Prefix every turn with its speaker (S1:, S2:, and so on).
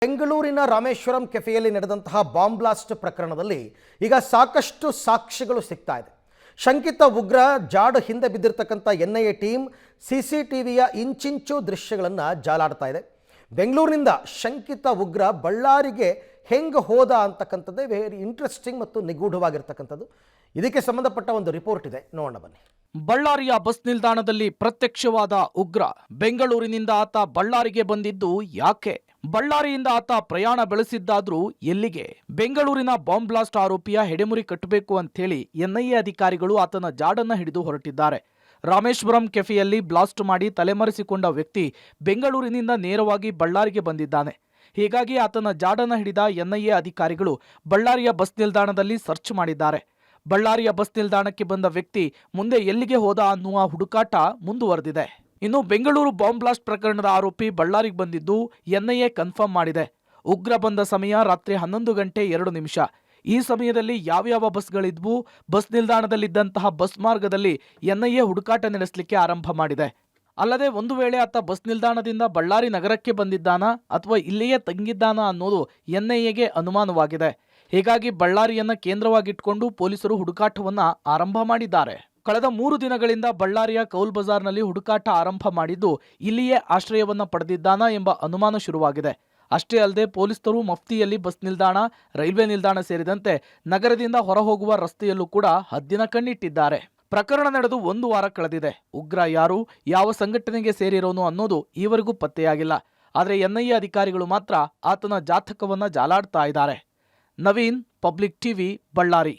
S1: ಬೆಂಗಳೂರಿನ ರಾಮೇಶ್ವರಂ ಕೆಫೆಯಲ್ಲಿ ನಡೆದಂತಹ bomb blast ಪ್ರಕರಣದಲ್ಲಿ ಈಗ ಸಾಕಷ್ಟು ಸಾಕ್ಷ್ಯಗಳು ಸಿಗ್ತಾ ಇದೆ. ಶಂಕಿತ ಉಗ್ರ ಜಾಡು ಹಿಂದೆ ಬಿದ್ದಿರತಕ್ಕಂಥ ಎನ್ಐಎ ಟೀಮ್ ಸಿಸಿಟಿವಿಯ ಇಂಚಿಂಚು ದೃಶ್ಯಗಳನ್ನು ಜಾಲಾಡ್ತಾ ಇದೆ. ಬೆಂಗಳೂರಿನಿಂದ ಶಂಕಿತ ಉಗ್ರ ಬಳ್ಳಾರಿಗೆ ಹೆಂಗೆ ಹೋದ ಅಂತಕ್ಕಂಥದ್ದೇ ವೆರಿ ಇಂಟ್ರೆಸ್ಟಿಂಗ್ ಮತ್ತು ನಿಗೂಢವಾಗಿರ್ತಕ್ಕಂಥದ್ದು. ಇದಕ್ಕೆ ಸಂಬಂಧಪಟ್ಟ ಒಂದು ರಿಪೋರ್ಟ್ ಇದೆ, ನೋಡೋಣ ಬನ್ನಿ.
S2: ಬಳ್ಳಾರಿಯ ಬಸ್ ನಿಲ್ದಾಣದಲ್ಲಿ ಪ್ರತ್ಯಕ್ಷವಾದ ಉಗ್ರ. ಬೆಂಗಳೂರಿನಿಂದ ಆತ ಬಳ್ಳಾರಿಗೆ ಬಂದಿದ್ದು ಯಾಕೆ? ಬಳ್ಳಾರಿಯಿಂದ ಆತ ಪ್ರಯಾಣ ಬೆಳೆಸಿದ್ದಾದ್ರೂ ಎಲ್ಲಿಗೆ? ಬೆಂಗಳೂರಿನ ಬಾಂಬ್ ಬ್ಲಾಸ್ಟ್ ಆರೋಪಿಯ ಹೆಡೆಮುರಿ ಕಟ್ಟಬೇಕು ಅಂತೇಳಿ ಎನ್ಐಎ ಅಧಿಕಾರಿಗಳು ಆತನ ಜಾಡನ್ನ ಹಿಡಿದು ಹೊರಟಿದ್ದಾರೆ. ರಾಮೇಶ್ವರಂ ಕೆಫೆಯಲ್ಲಿ ಬ್ಲಾಸ್ಟ್ ಮಾಡಿ ತಲೆಮರೆಸಿಕೊಂಡ ವ್ಯಕ್ತಿ ಬೆಂಗಳೂರಿನಿಂದ ನೇರವಾಗಿ ಬಳ್ಳಾರಿಗೆ ಬಂದಿದ್ದಾನೆ. ಹೀಗಾಗಿ ಆತನ ಜಾಡನ್ನ ಹಿಡಿದ ಎನ್ಐಎ ಅಧಿಕಾರಿಗಳು ಬಳ್ಳಾರಿಯ ಬಸ್ ನಿಲ್ದಾಣದಲ್ಲಿ ಸರ್ಚ್ ಮಾಡಿದ್ದಾರೆ. ಬಳ್ಳಾರಿಯ ಬಸ್ ನಿಲ್ದಾಣಕ್ಕೆ ಬಂದ ವ್ಯಕ್ತಿ ಮುಂದೆ ಎಲ್ಲಿಗೆ ಹೋದ ಅನ್ನುವ ಹುಡುಕಾಟ ಮುಂದುವರೆದಿದೆ. ಇನ್ನು ಬೆಂಗಳೂರು ಬಾಂಬ್ ಬ್ಲಾಸ್ಟ್ ಪ್ರಕರಣದ ಆರೋಪಿ ಬಳ್ಳಾರಿಗೆ ಬಂದಿದ್ದು ಎನ್ಐಎ ಕನ್ಫರ್ಮ್ ಮಾಡಿದೆ. ಉಗ್ರ ಬಂದ ಸಮಯ ರಾತ್ರಿ 11 ಗಂಟೆ 2 ನಿಮಿಷ. ಈ ಸಮಯದಲ್ಲಿ ಯಾವ್ಯಾವ ಬಸ್ಗಳಿದ್ವು, ಬಸ್ ನಿಲ್ದಾಣದಲ್ಲಿದ್ದಂತಹ ಬಸ್ ಮಾರ್ಗದಲ್ಲಿ ಎನ್ಐಎ ಹುಡುಕಾಟ ನಡೆಸಲಿಕ್ಕೆ ಆರಂಭ ಮಾಡಿದೆ. ಅಲ್ಲದೆ ಒಂದು ವೇಳೆ ಆತ ಬಸ್ ನಿಲ್ದಾಣದಿಂದ ಬಳ್ಳಾರಿ ನಗರಕ್ಕೆ ಬಂದಿದ್ದಾನಾ ಅಥವಾ ಇಲ್ಲಿಯೇ ತಂಗಿದ್ದಾನಾ ಅನ್ನೋದು ಎನ್ಐಎಗೆ ಅನುಮಾನವಾಗಿದೆ. ಹೀಗಾಗಿ ಬಳ್ಳಾರಿಯನ್ನ ಕೇಂದ್ರವಾಗಿಟ್ಕೊಂಡು ಪೊಲೀಸರು ಹುಡುಕಾಟವನ್ನ ಆರಂಭ ಮಾಡಿದ್ದಾರೆ. ಕಳೆದ 3 ದಿನಗಳಿಂದ ಬಳ್ಳಾರಿಯ ಕೌಲ್ ಬಜಾರ್ನಲ್ಲಿ ಹುಡುಕಾಟ ಆರಂಭ ಮಾಡಿದ್ದು ಇಲ್ಲಿಯೇ ಆಶ್ರಯವನ್ನ ಪಡೆದಿದ್ದಾನಾ ಎಂಬ ಅನುಮಾನ ಶುರುವಾಗಿದೆ. ಅಷ್ಟೇ ಅಲ್ಲದೆ ಪೊಲೀಸರು ಮಫ್ತಿಯಲ್ಲಿ ಬಸ್ ನಿಲ್ದಾಣ, ರೈಲ್ವೆ ನಿಲ್ದಾಣ ಸೇರಿದಂತೆ ನಗರದಿಂದ ಹೊರಹೋಗುವ ರಸ್ತೆಯಲ್ಲೂ ಕೂಡ ಹದ್ದಿನ ಕಣ್ಣಿಟ್ಟಿದ್ದಾರೆ. ಪ್ರಕರಣ ನಡೆದು 1 ವಾರ ಕಳೆದಿದೆ. ಉಗ್ರ ಯಾರು, ಯಾವ ಸಂಘಟನೆಗೆ ಸೇರಿರೋನು ಅನ್ನೋದು ಈವರೆಗೂ ಪತ್ತೆಯಾಗಿಲ್ಲ. ಆದರೆ ಎನ್ಐಎ ಅಧಿಕಾರಿಗಳು ಮಾತ್ರ ಆತನ ಜಾತಕವನ್ನ ಜಾಲಾಡ್ತಾ ಇದ್ದಾರೆ. Naveen, public TV, Ballari.